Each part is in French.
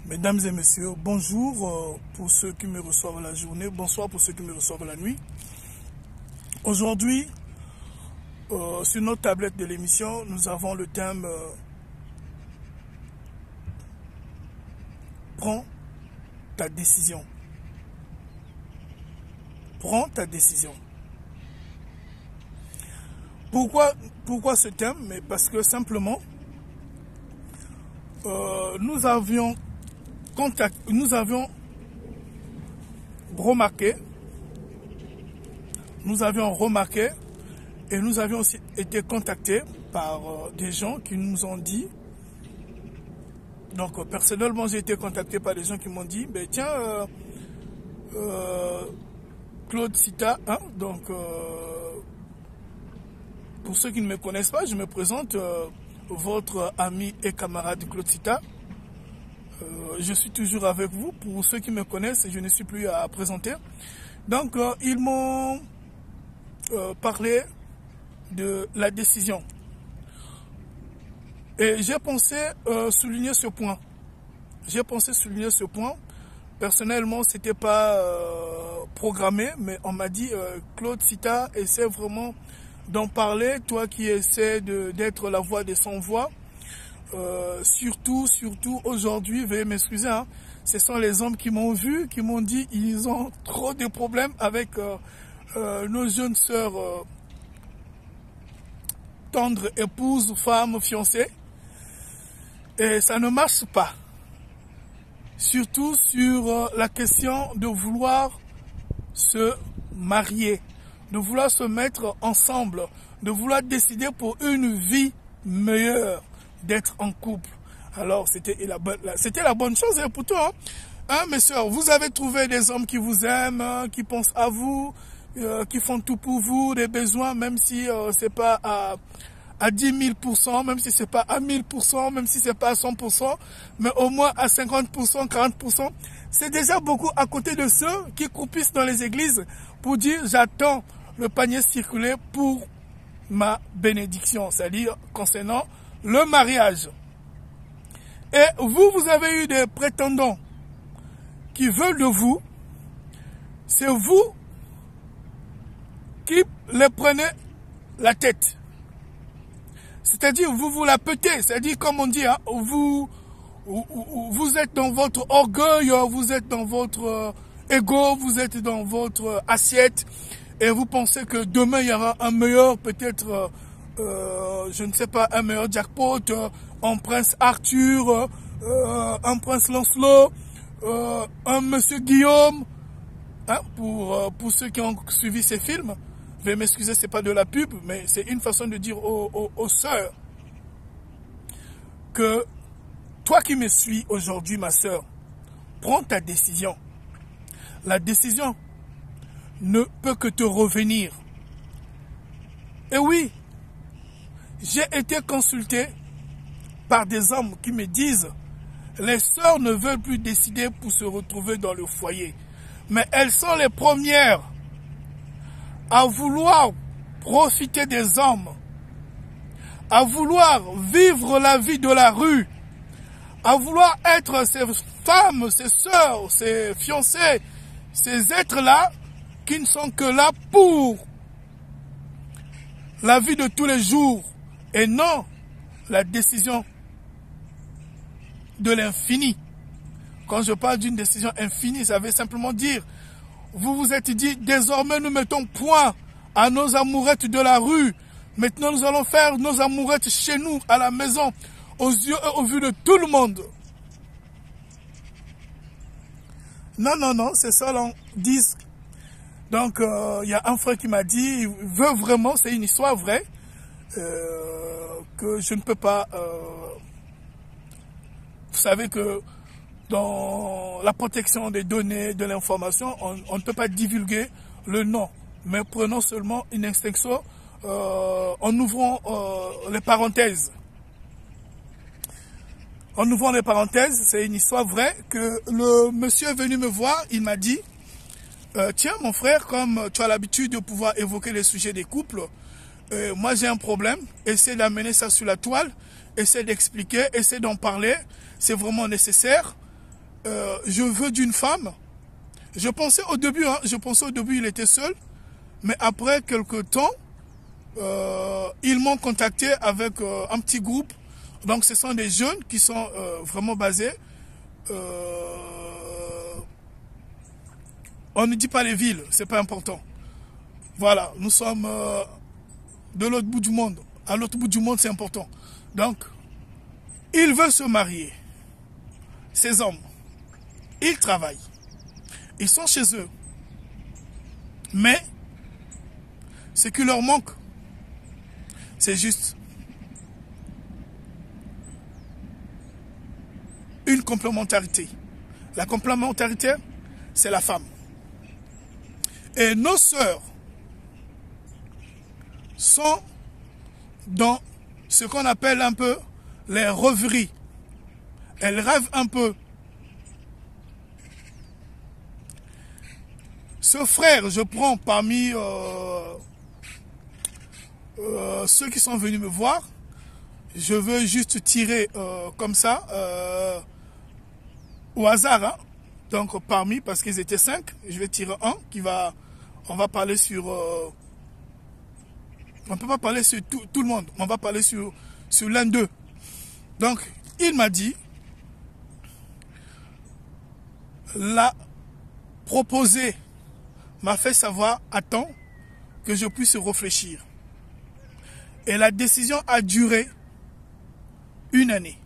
Mesdames et messieurs, bonjour pour ceux qui me reçoivent la journée, bonsoir pour ceux qui me reçoivent la nuit. Aujourd'hui, sur notre tablette de l'émission, nous avons le thème Prends ta décision. Prends ta décision. Pourquoi ce thème? Mais parce que simplement, nous avions remarqué et nous avions aussi été contactés par des gens qui nous ont dit, donc personnellement j'ai été contacté par des gens qui m'ont dit, ben tiens, Claude Sita, hein, donc pour ceux qui ne me connaissent pas, je me présente, votre ami et camarade Claude Sita. Je suis toujours avec vous. Pour ceux qui me connaissent, je ne suis plus à présenter. Donc, ils m'ont parlé de la décision. Et j'ai pensé souligner ce point. Personnellement, c'était pas programmé, mais on m'a dit, Claude Sita, essaie vraiment d'en parler. Toi qui essaies d'être la voix des sans-voix. Surtout aujourd'hui, veuillez m'excuser, hein, ce sont les hommes qui m'ont vu, qui m'ont dit ils ont trop de problèmes avec nos jeunes sœurs, tendres, épouses, femmes, fiancées, et ça ne marche pas. Surtout sur la question de vouloir se marier, de vouloir se mettre ensemble, de vouloir décider pour une vie meilleure, d'être en couple. Alors c'était la bonne chose pour toi, hein, mes soeurs, vous avez trouvé des hommes qui vous aiment, qui pensent à vous, qui font tout pour vous, des besoins, même si c'est pas à 10 000%, même si c'est pas à 1000%, même si c'est pas à 100%, mais au moins à 50%, 40%. C'est déjà beaucoup à côté de ceux qui croupissent dans les églises pour dire j'attends le panier circuler pour ma bénédiction, c'est-à-dire concernant le mariage. Et vous avez eu des prétendants qui veulent de vous. C'est vous qui les prenez la tête. C'est-à-dire, vous la pétez. C'est-à-dire, comme on dit, hein, vous êtes dans votre orgueil, vous êtes dans votre ego, vous êtes dans votre assiette. Et vous pensez que demain, il y aura un meilleur, peut-être... je ne sais pas, un meilleur jackpot, un prince Arthur, un prince Lancelot, un monsieur Guillaume, hein, pour ceux qui ont suivi ces films. Veuillez m'excuser, c'est pas de la pub, mais c'est une façon de dire aux sœurs que toi qui me suis aujourd'hui, ma sœur, prends ta décision. La décision ne peut que te revenir. Et oui, j'ai été consulté par des hommes qui me disent les sœurs ne veulent plus décider pour se retrouver dans le foyer. Mais elles sont les premières à vouloir profiter des hommes, à vouloir vivre la vie de la rue, à vouloir être ces femmes, ces sœurs, ces fiancées, ces êtres-là qui ne sont que là pour la vie de tous les jours. Et non la décision de l'infini. Quand je parle d'une décision infinie, ça veut simplement dire, vous vous êtes dit, désormais nous mettons point à nos amourettes de la rue. Maintenant nous allons faire nos amourettes chez nous, à la maison, aux yeux et au vu de tout le monde. Non, c'est ça l'on dit. Donc il y a un frère qui m'a dit, il veut vraiment, c'est une histoire vraie, que je ne peux pas... vous savez que dans la protection des données, de l'information, on ne peut pas divulguer le nom. Mais prenons seulement une extinction en ouvrant les parenthèses. En ouvrant les parenthèses, c'est une histoire vraie que le monsieur est venu me voir, il m'a dit, tiens mon frère, comme tu as l'habitude de pouvoir évoquer les sujets des couples, moi j'ai un problème, essaie d'amener ça sur la toile, essaie d'expliquer, essaie d'en parler, c'est vraiment nécessaire. je veux d'une femme. Je pensais au début, il était seul, mais après quelque temps, ils m'ont contacté avec un petit groupe. Donc ce sont des jeunes qui sont vraiment basés. On ne dit pas les villes, c'est pas important. Voilà, nous sommes de l'autre bout du monde. À l'autre bout du monde, c'est important. Donc, ils veulent se marier. Ces hommes, ils travaillent. Ils sont chez eux. Mais, ce qui leur manque, c'est juste une complémentarité. La complémentarité, c'est la femme. Et nos sœurs sont dans ce qu'on appelle un peu les rêveries. Elles rêvent un peu. Ce frère, je prends parmi ceux qui sont venus me voir, je veux juste tirer comme ça, au hasard, hein. Donc parmi, parce qu'ils étaient 5, je vais tirer un qui va, on va parler sur, on ne peut pas parler sur tout le monde, on va parler sur l'un d'eux. Donc il m'a dit, l'a proposé, m'a fait savoir, attends que je puisse réfléchir. Et la décision a duré 1 année.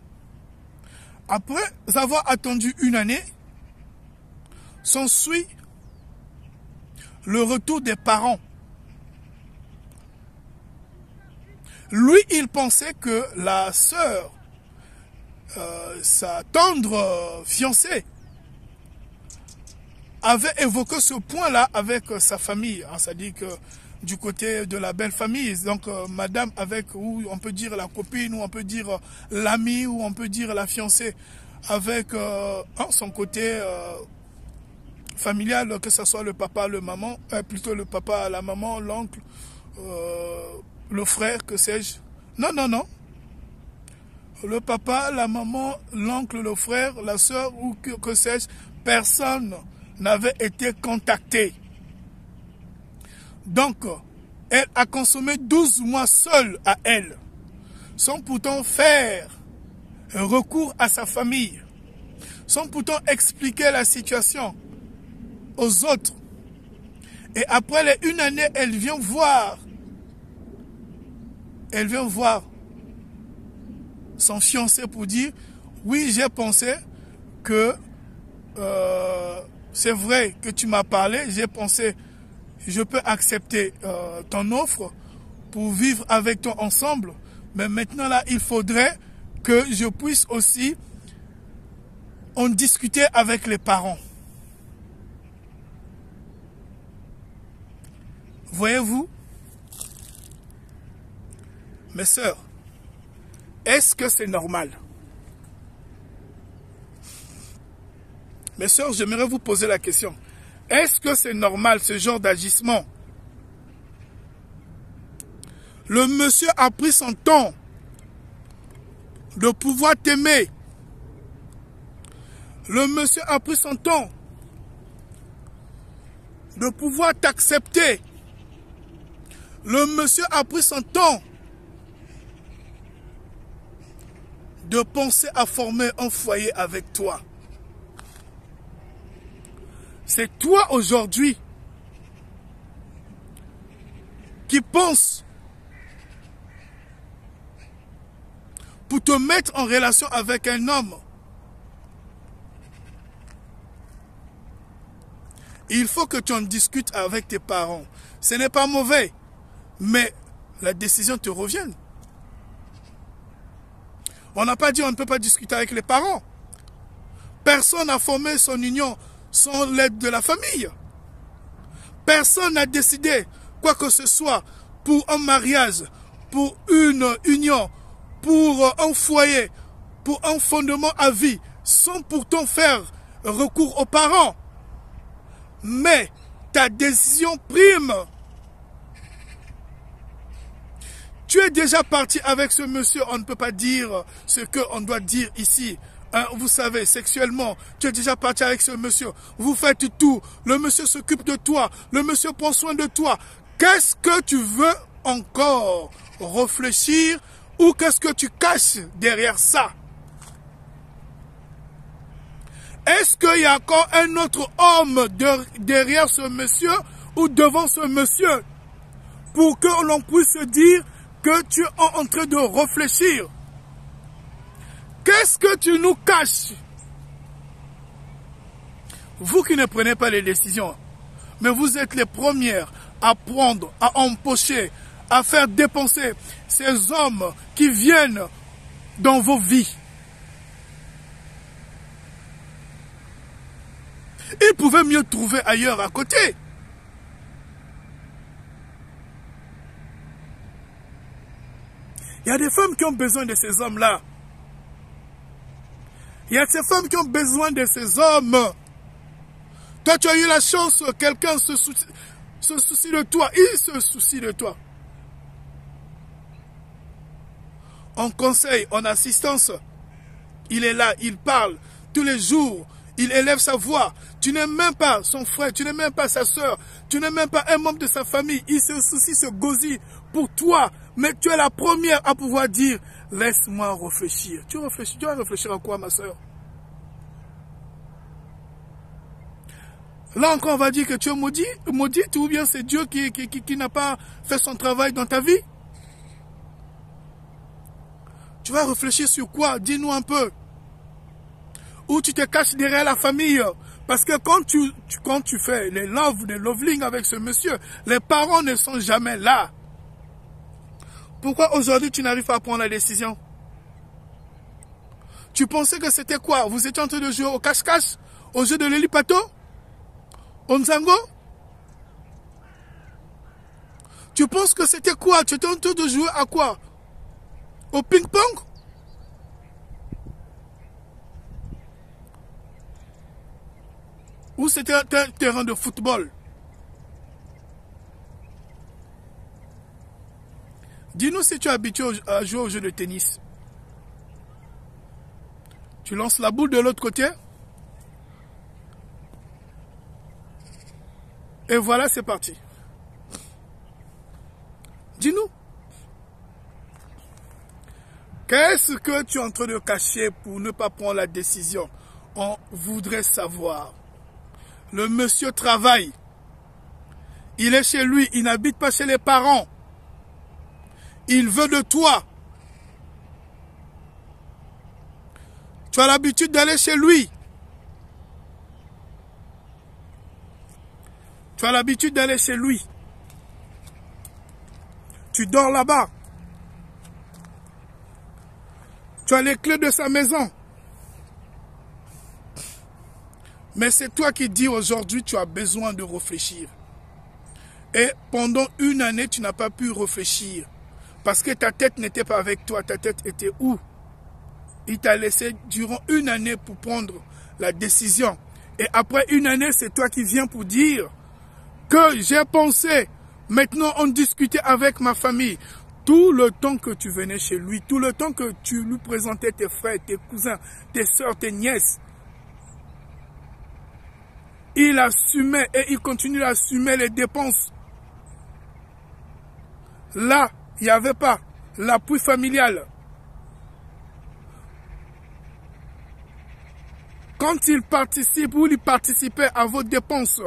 Après avoir attendu 1 année, s'ensuit le retour des parents. Lui, il pensait que la sœur, sa tendre fiancée, avait évoqué ce point-là avec sa famille. C'est-à-dire que du côté de la belle famille, donc madame avec, ou on peut dire la copine, ou on peut dire l'amie, ou on peut dire la fiancée, avec son côté familial, que ce soit le papa, le maman, plutôt le papa, la maman, l'oncle, le frère, que sais-je. Non, non, non. Le papa, la maman, l'oncle, le frère, la soeur, ou que sais-je, personne n'avait été contacté. Donc, elle a consommé 12 mois seule à elle, sans pourtant faire un recours à sa famille, sans pourtant expliquer la situation aux autres. Et après les 1 année, elle vient voir son fiancé pour dire, oui, j'ai pensé que c'est vrai que tu m'as parlé, j'ai pensé, je peux accepter ton offre pour vivre avec toi ensemble, mais maintenant là, il faudrait que je puisse aussi en discuter avec les parents. Voyez-vous, mes sœurs, est-ce que c'est normal? Mes sœurs, j'aimerais vous poser la question. Est-ce que c'est normal ce genre d'agissement? Le monsieur a pris son temps de pouvoir t'aimer. Le monsieur a pris son temps de pouvoir t'accepter. Le monsieur a pris son temps de penser à former un foyer avec toi. C'est toi aujourd'hui qui penses pour te mettre en relation avec un homme. Il faut que tu en discutes avec tes parents. Ce n'est pas mauvais, mais la décision te revient. On n'a pas dit on ne peut pas discuter avec les parents. Personne n'a formé son union sans l'aide de la famille. Personne n'a décidé quoi que ce soit pour un mariage, pour une union, pour un foyer, pour un fondement à vie, sans pourtant faire recours aux parents. Mais ta décision prime. Tu es déjà parti avec ce monsieur, on ne peut pas dire ce qu'on doit dire ici vous savez, sexuellement, tu es déjà parti avec ce monsieur. Vous faites tout. Le monsieur s'occupe de toi. Le monsieur prend soin de toi. Qu'est-ce que tu veux encore réfléchir ou qu'est-ce que tu caches derrière ça? Est-ce qu'il y a encore un autre homme derrière ce monsieur ou devant ce monsieur pour que l'on puisse dire que tu es en train de réfléchir? Qu'est-ce que tu nous caches? Vous qui ne prenez pas les décisions, mais vous êtes les premières à prendre, à empocher, à faire dépenser ces hommes qui viennent dans vos vies. Ils pouvaient mieux trouver ailleurs à côté. Il y a des femmes qui ont besoin de ces hommes-là. Il y a ces femmes qui ont besoin de ces hommes. Toi, tu as eu la chance, quelqu'un se soucie de toi. Il se soucie de toi. En conseil, en assistance, il est là, il parle tous les jours. Il élève sa voix. Tu n'es même pas son frère, tu n'es même pas sa soeur, tu n'es même pas un membre de sa famille. Il se soucie, se gosille pour toi. Mais tu es la première à pouvoir dire, laisse-moi réfléchir. Tu vas réfléchir à quoi, ma soeur? Là encore, on va dire que tu es maudite ou bien c'est Dieu qui n'a pas fait son travail dans ta vie. Tu vas réfléchir sur quoi? Dis-nous un peu. Ou tu te caches derrière la famille. Parce que quand tu fais les loveling avec ce monsieur, les parents ne sont jamais là. Pourquoi aujourd'hui tu n'arrives pas à prendre la décision? Tu pensais que c'était quoi? Vous étiez en train de jouer au cache-cache? Au jeu de l'hélipato? Au Nzango? Tu penses que c'était quoi? Tu étais en train de jouer à quoi? Au ping-pong? Ou c'était un terrain de football? Dis-nous si tu es habitué à jouer au jeu de tennis. Tu lances la boule de l'autre côté. Et voilà, c'est parti. Dis-nous. Qu'est-ce que tu es en train de cacher pour ne pas prendre la décision? On voudrait savoir. Le monsieur travaille. Il est chez lui. Il n'habite pas chez les parents. Il veut de toi. Tu as l'habitude d'aller chez lui. Tu as l'habitude d'aller chez lui. Tu dors là-bas. Tu as les clés de sa maison. Mais c'est toi qui dis aujourd'hui, tu as besoin de réfléchir. Et pendant une année, tu n'as pas pu réfléchir. Parce que ta tête n'était pas avec toi. Ta tête était où? Il t'a laissé durant une année pour prendre la décision. Et après une année, c'est toi qui viens pour dire que j'ai pensé. Maintenant, on discutait avec ma famille. Tout le temps que tu venais chez lui, tout le temps que tu lui présentais tes frères, tes cousins, tes soeurs, tes nièces, il assumait et il continue à assumer les dépenses. Là, il n'y avait pas l'appui familial. Quand il participe ou il participait à vos dépenses,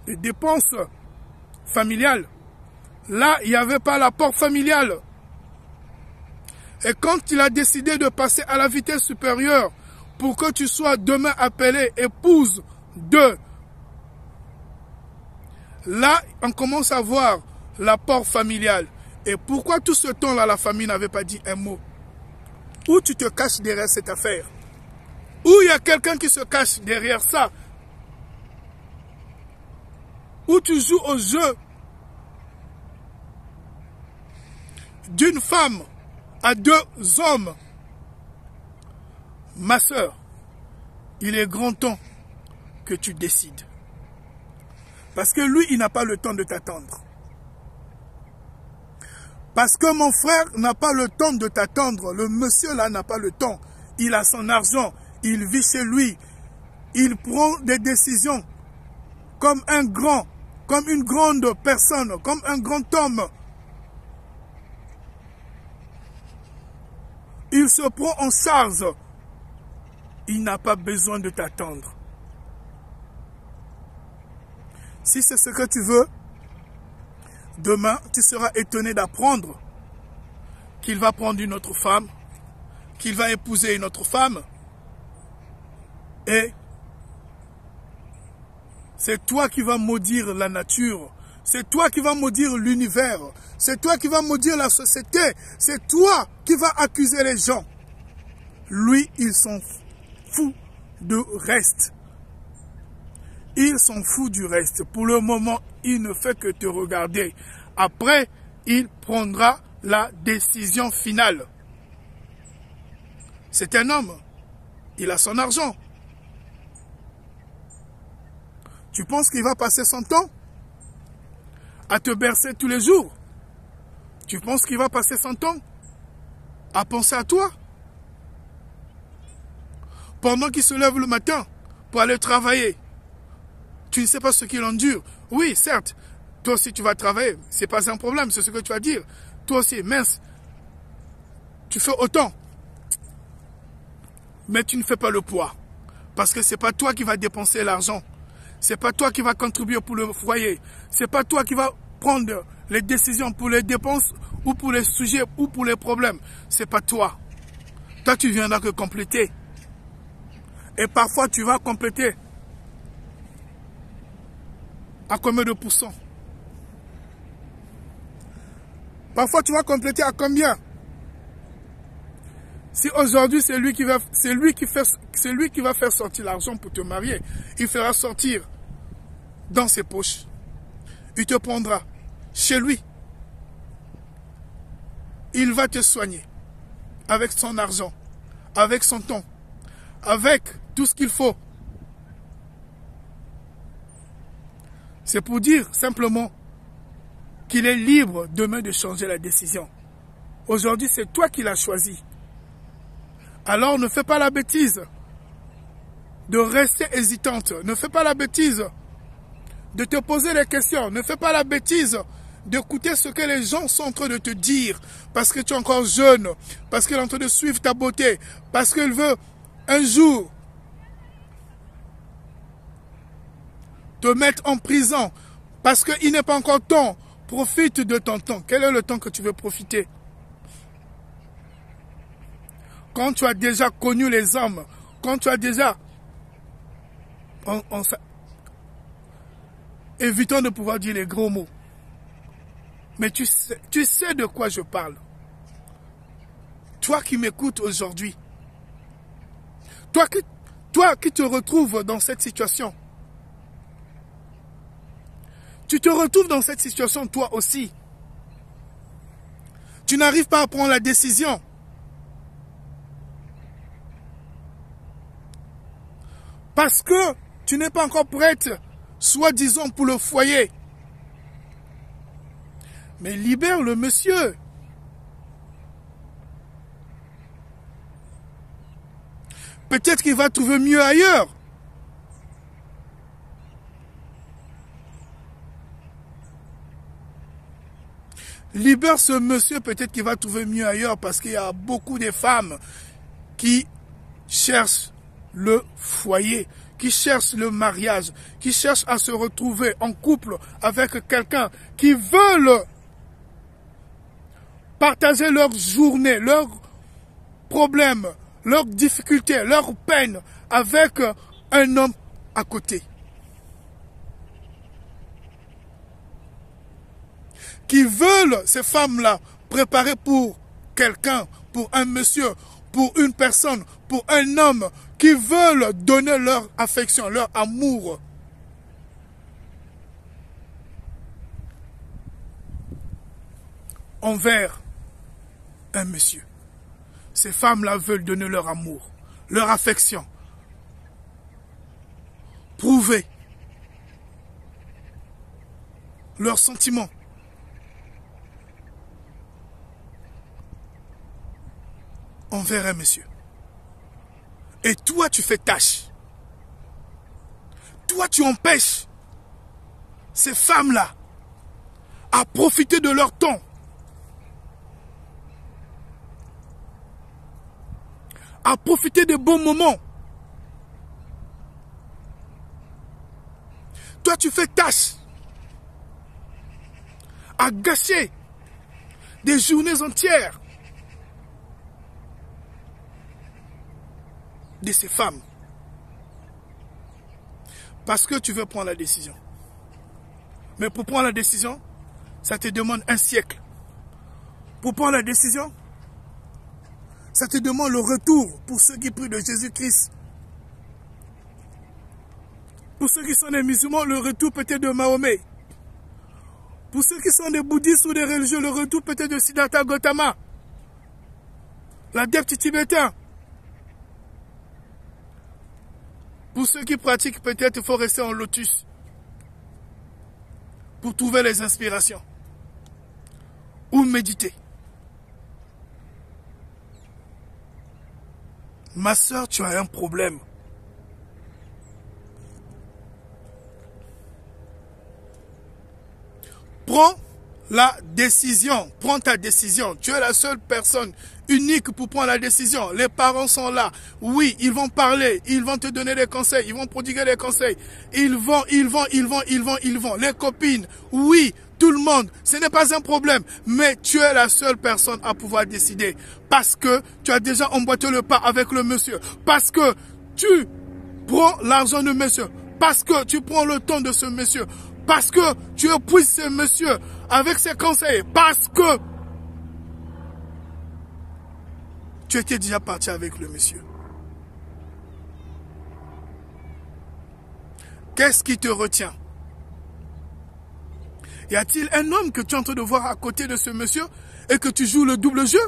les dépenses familiales, là, il n'y avait pas l'apport familial. Et quand il a décidé de passer à la vitesse supérieure pour que tu sois demain appelé épouse de, là, on commence à voir l'apport familial. Et pourquoi tout ce temps-là, la famille n'avait pas dit un mot? Où tu te caches derrière cette affaire? Où il y a quelqu'un qui se cache derrière ça? Où tu joues au jeu d'une femme à deux hommes? Ma soeur, il est grand temps que tu décides. Parce que lui, il n'a pas le temps de t'attendre. Parce que mon frère n'a pas le temps de t'attendre. Le monsieur là n'a pas le temps. Il a son argent. Il vit chez lui. Il prend des décisions comme un grand, comme une grande personne, comme un grand homme. Il se prend en charge. Il n'a pas besoin de t'attendre. Si c'est ce que tu veux, demain, tu seras étonné d'apprendre qu'il va prendre une autre femme, qu'il va épouser une autre femme. Et c'est toi qui vas maudire la nature. C'est toi qui vas maudire l'univers. C'est toi qui vas maudire la société. C'est toi qui vas accuser les gens. Lui, il s'en fout du reste. Il s'en fout du reste. Pour le moment, il ne fait que te regarder. Après, il prendra la décision finale. C'est un homme. Il a son argent. Tu penses qu'il va passer son temps à te bercer tous les jours? Tu penses qu'il va passer son temps à penser à toi? Pendant qu'il se lève le matin pour aller travailler, tu ne sais pas ce qu'il endure. Oui, certes, toi aussi tu vas travailler, c'est pas un problème, c'est ce que tu vas dire. Toi aussi, mince, tu fais autant. Mais tu ne fais pas le poids. Parce que c'est pas toi qui vas dépenser l'argent. C'est pas toi qui vas contribuer pour le foyer. C'est pas toi qui vas prendre les décisions pour les dépenses ou pour les sujets ou pour les problèmes. C'est pas toi. Toi, tu viendras que compléter. Et parfois, tu vas compléter. À combien de pourcents? Parfois, tu vas compléter à combien? Si aujourd'hui, c'est lui qui va faire sortir l'argent pour te marier, il fera sortir dans ses poches. Il te prendra chez lui. Il va te soigner avec son argent, avec son temps, avec tout ce qu'il faut. C'est pour dire simplement qu'il est libre demain de changer la décision. Aujourd'hui, c'est toi qui l'as choisi. Alors ne fais pas la bêtise de rester hésitante. Ne fais pas la bêtise de te poser des questions. Ne fais pas la bêtise d'écouter ce que les gens sont en train de te dire. Parce que tu es encore jeune. Parce qu'il est en train de suivre ta beauté. Parce qu'il veut un jour te mettre en prison. Parce qu'il n'est pas encore temps. Profite de ton temps. Quel est le temps que tu veux profiter? Quand tu as déjà connu les hommes, quand tu as déjà... Évitons de pouvoir dire les gros mots. Mais tu sais de quoi je parle. Toi qui m'écoutes aujourd'hui. Toi qui te retrouves dans cette situation. Tu te retrouves dans cette situation toi aussi. Tu n'arrives pas à prendre la décision. Parce que tu n'es pas encore prête, soi-disant, pour le foyer. Mais libère le monsieur. Peut-être qu'il va trouver mieux ailleurs. Libère ce monsieur, peut-être qu'il va trouver mieux ailleurs parce qu'il y a beaucoup de femmes qui cherchent le foyer, qui cherchent le mariage, qui cherchent à se retrouver en couple avec quelqu'un, qui veulent partager leur journée, leurs problèmes, leurs difficultés, leurs peines avec un homme à côté. Qui veulent, ces femmes-là, préparer pour quelqu'un, pour un monsieur, pour une personne, pour un homme, qui veulent donner leur affection, leur amour. Envers un monsieur. Ces femmes-là veulent donner leur amour, leur affection. Prouver leurs sentiments. envers un monsieur. Et toi, tu fais tâche. Toi, tu empêches ces femmes-là à profiter de leur temps. À profiter des bons moments. Toi, tu fais tâche à gâcher des journées entières de ces femmes. Parce que tu veux prendre la décision. Mais pour prendre la décision, ça te demande un siècle. Pour prendre la décision, ça te demande le retour pour ceux qui prient de Jésus-Christ. Pour ceux qui sont des musulmans, le retour peut-être de Mahomet. Pour ceux qui sont des bouddhistes ou des religieux, le retour peut-être de Siddhartha Gautama. L'adepte tibétain. Pour ceux qui pratiquent, peut-être il faut rester en lotus. Pour trouver les inspirations. Ou méditer. Ma soeur, tu as un problème. Prends la décision. Prends ta décision. Tu es la seule personne unique pour prendre la décision. Les parents sont là. Oui, ils vont parler. Ils vont te donner des conseils. Ils vont prodiguer des conseils. Ils vont. Les copines. Oui, tout le monde. Ce n'est pas un problème. Mais tu es la seule personne à pouvoir décider. Parce que tu as déjà emboîté le pas avec le monsieur. Parce que tu prends l'argent de monsieur. Parce que tu prends le temps de ce monsieur. Parce que tu épuises ce monsieur avec ses conseils. Parce que tu étais déjà parti avec le monsieur. Qu'est-ce qui te retient? Y a-t-il un homme que tu es en train de voir à côté de ce monsieur et que tu joues le double jeu?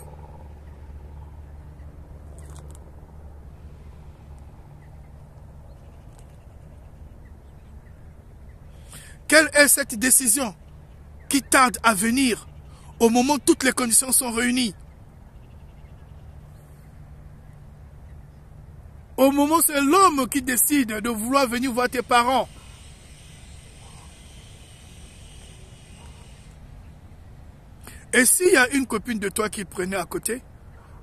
Quelle est cette décision qui tarde à venir au moment où toutes les conditions sont réunies? Au moment où c'est l'homme qui décide de vouloir venir voir tes parents. Et s'il y a une copine de toi qui prenait à côté,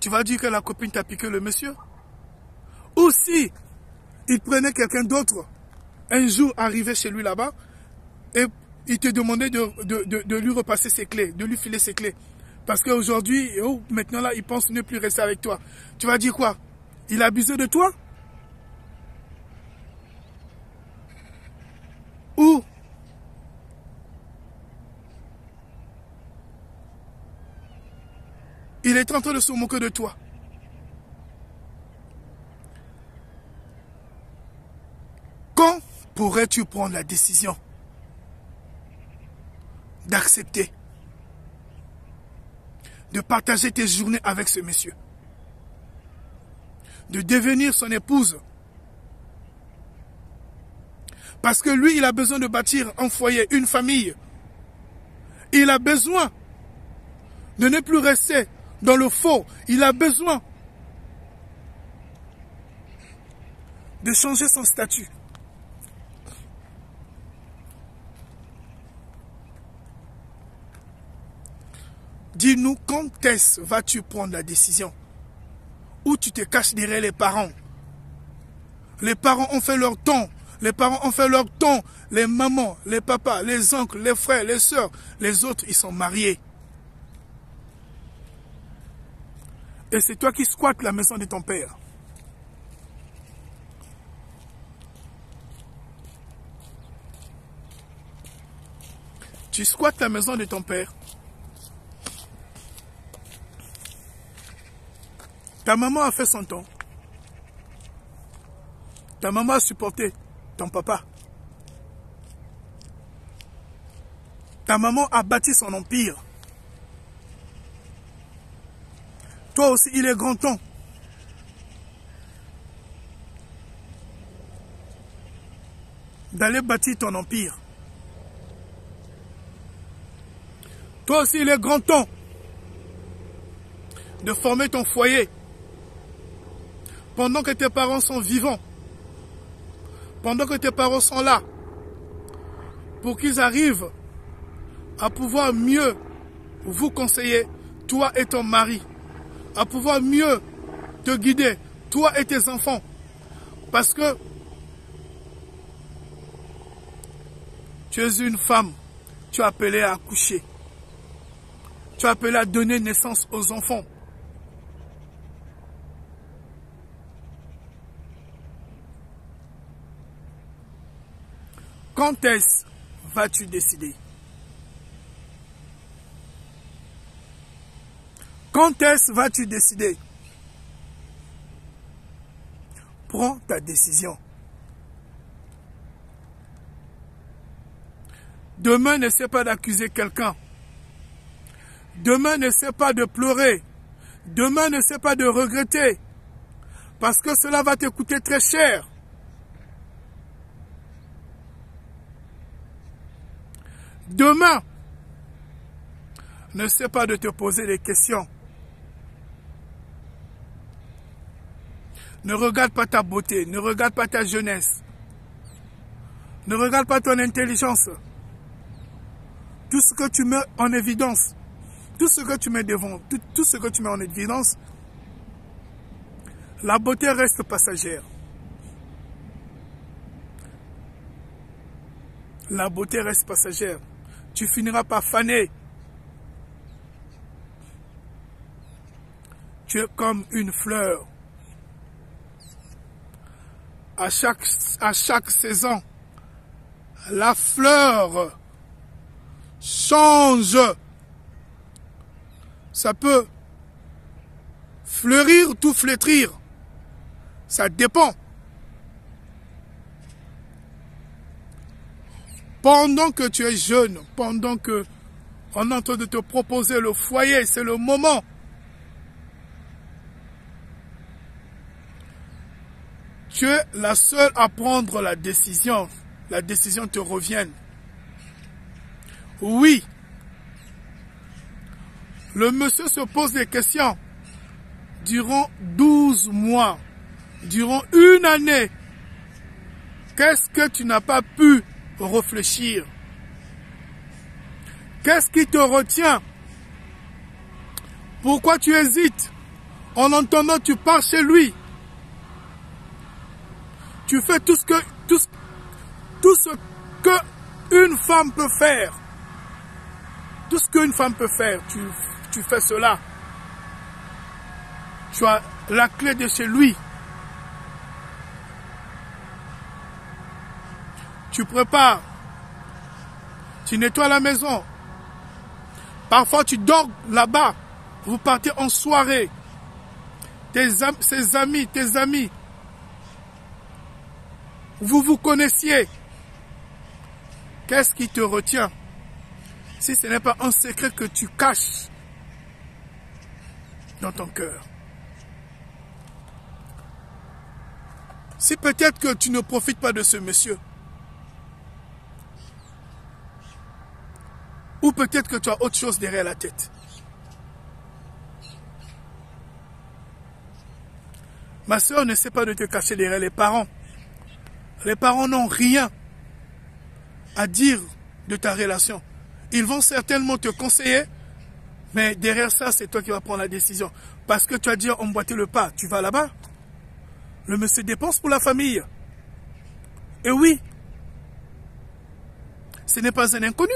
tu vas dire que la copine t'a piqué le monsieur? Ou si il prenait quelqu'un d'autre, un jour arrivé chez lui là-bas, et il te demandait de lui repasser ses clés, de lui filer ses clés. Parce qu'aujourd'hui, maintenant là, il pense ne plus rester avec toi. Tu vas dire quoi? Il a abusé de toi? Ou il est en train de se moquer de toi? Quand pourrais-tu prendre la décision d'accepter, de partager tes journées avec ce monsieur, de devenir son épouse? Parce que lui, il a besoin de bâtir un foyer, une famille. Il a besoin de ne plus rester dans le faux. Il a besoin de changer son statut. Dis-nous, quand est-ce vas-tu prendre la décision? Ou tu te caches derrière les parents? Les parents ont fait leur temps. Les parents ont fait leur temps. Les mamans, les papas, les oncles, les frères, les sœurs. Les autres, ils sont mariés. Et c'est toi qui squattes la maison de ton père. Tu squattes la maison de ton père. Ta maman a fait son temps. Ta maman a supporté ton papa. Ta maman a bâti son empire. Toi aussi, il est grand temps d'aller bâtir ton empire. Toi aussi, il est grand temps de former ton foyer pendant que tes parents sont vivants, pendant que tes parents sont là, pour qu'ils arrivent à pouvoir mieux vous conseiller, toi et ton mari, à pouvoir mieux te guider, toi et tes enfants. Parce que tu es une femme, tu es appelée à accoucher. Tu es appelée à donner naissance aux enfants. Quand est-ce vas-tu décider? Quand est-ce vas-tu décider? Prends ta décision. Demain, n'essaie pas d'accuser quelqu'un. Demain, n'essaie pas de pleurer. Demain, n'essaie pas de regretter. Parce que cela va te coûter très cher. Demain, n'essaie pas de te poser des questions. Ne regarde pas ta beauté, ne regarde pas ta jeunesse. Ne regarde pas ton intelligence. Tout ce que tu mets en évidence, tout ce que tu mets devant, tout ce que tu mets en évidence, la beauté reste passagère. La beauté reste passagère. Tu finiras par faner. Tu es comme une fleur. À chaque saison, la fleur change. Ça peut fleurir ou tout flétrir. Ça dépend. Pendant que tu es jeune, pendant que on est en train de te proposer le foyer, c'est le moment. Tu es la seule à prendre la décision. La décision te revient. Oui. Le monsieur se pose des questions. Durant 12 mois, durant une année, qu'est-ce que tu n'as pas pu réfléchir? Qu'est-ce qui te retient? Pourquoi tu hésites? En entendant, tu pars chez lui. Tu fais tout ce que une femme peut faire. Tout ce qu'une femme peut faire, tu fais cela. Tu as la clé de chez lui. Tu prépares. Tu nettoies la maison. Parfois, tu dors là-bas. Vous partez en soirée. Ses amis, tes amis. Vous vous connaissiez. Qu'est-ce qui te retient? Si ce n'est pas un secret que tu caches dans ton cœur. Si peut-être que tu ne profites pas de ce monsieur. Ou peut-être que tu as autre chose derrière la tête. Ma soeur, n'essaie pas de te cacher derrière les parents. Les parents n'ont rien à dire de ta relation. Ils vont certainement te conseiller, mais derrière ça, c'est toi qui vas prendre la décision. Parce que tu as dit emboîter le pas, tu vas là-bas. Le monsieur dépense pour la famille. Et oui, ce n'est pas un inconnu.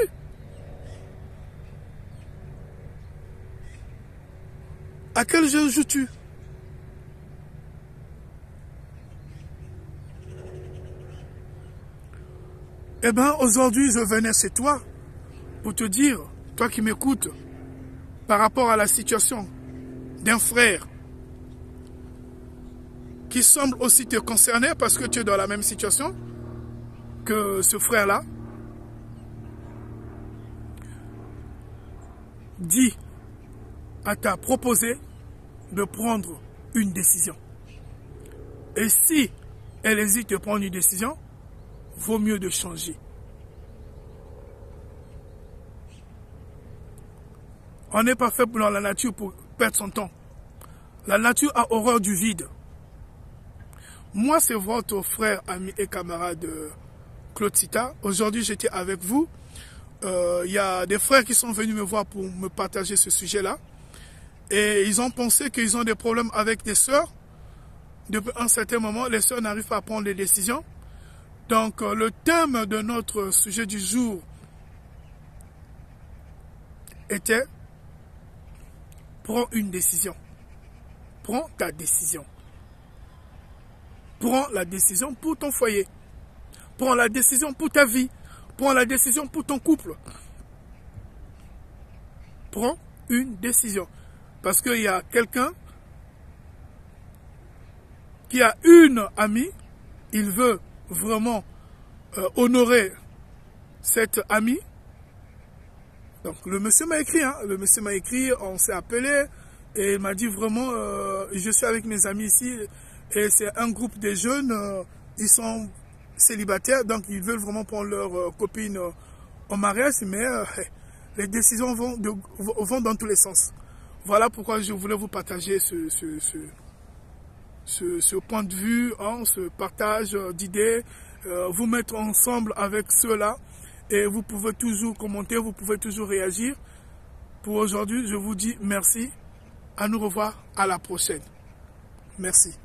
À quel jeu joues-tu? Eh bien, aujourd'hui, je venais chez toi pour te dire, toi qui m'écoutes, par rapport à la situation d'un frère qui semble aussi te concerner parce que tu es dans la même situation que ce frère-là, dit à t'a proposé de prendre une décision. Et si elle hésite à prendre une décision, vaut mieux de changer. On n'est pas fait dans la nature pour perdre son temps. La nature a horreur du vide. Moi, c'est votre frère, ami et camarade Claude Sita. Aujourd'hui, j'étais avec vous. Il y a des frères qui sont venus me voir pour me partager ce sujet-là. Et ils ont pensé qu'ils ont des problèmes avec des sœurs. Depuis un certain moment, les sœurs n'arrivent pas à prendre les décisions. Donc, le thème de notre sujet du jour était « Prends une décision ». Prends ta décision. Prends la décision pour ton foyer. Prends la décision pour ta vie. Prends la décision pour ton couple. Prends une décision. Parce qu'il y a quelqu'un qui a une amie, il veut vraiment honorer cette amie. Donc le monsieur m'a écrit, on s'est appelé et il m'a dit vraiment, je suis avec mes amis ici et c'est un groupe de jeunes, ils sont célibataires, donc ils veulent vraiment prendre leur copine au mariage, mais les décisions vont dans tous les sens. Voilà pourquoi je voulais vous partager ce point de vue, ce partage d'idées, vous mettre ensemble avec ceux-là. Et vous pouvez toujours commenter, vous pouvez toujours réagir. Pour aujourd'hui, je vous dis merci. À nous revoir à la prochaine. Merci.